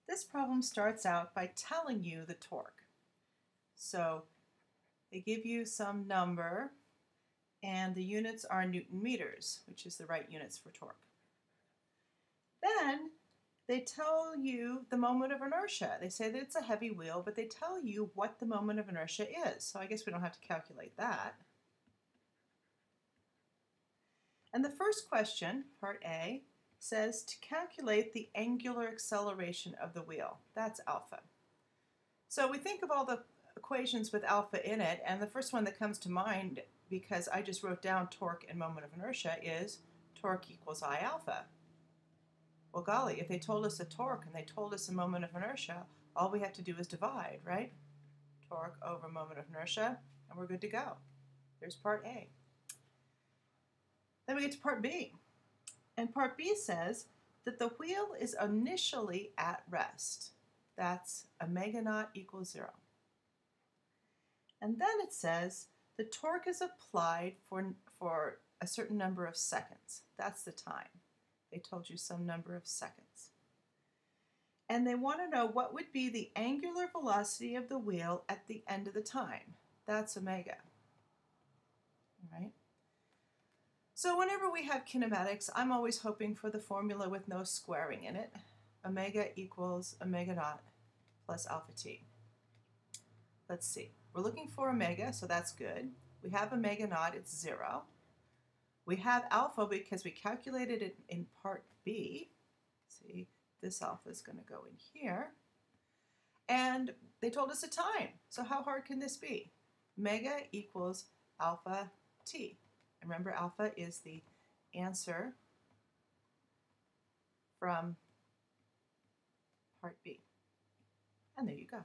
This problem starts out by telling you the torque. So they give you some number and the units are Newton meters, which is the right units for torque. Then they tell you the moment of inertia. They say that it's a heavy wheel, but they tell you what the moment of inertia is. So I guess we don't have to calculate that. And the first question, part A, says to calculate the angular acceleration of the wheel. That's alpha. So we think of all the equations with alpha in it, and the first one that comes to mind, because I just wrote down torque and moment of inertia, is torque equals I alpha. Well, golly, if they told us a torque and they told us a moment of inertia, all we have to do is divide, right? Torque over moment of inertia, and we're good to go. There's part A. Then we get to part B. And part B says that the wheel is initially at rest. That's omega naught equals 0. And then it says the torque is applied for a certain number of seconds. That's the time. They told you some number of seconds. And they want to know what would be the angular velocity of the wheel at the end of the time. That's omega. All right? So whenever we have kinematics, I'm always hoping for the formula with no squaring in it. Omega equals omega naught plus alpha t. Let's see. We're looking for omega, so that's good. We have omega naught, it's 0. We have alpha because we calculated it in part B. See, this alpha is going to go in here. And they told us a time. So how hard can this be? Omega equals alpha t. Remember, alpha is the answer from part B. And there you go.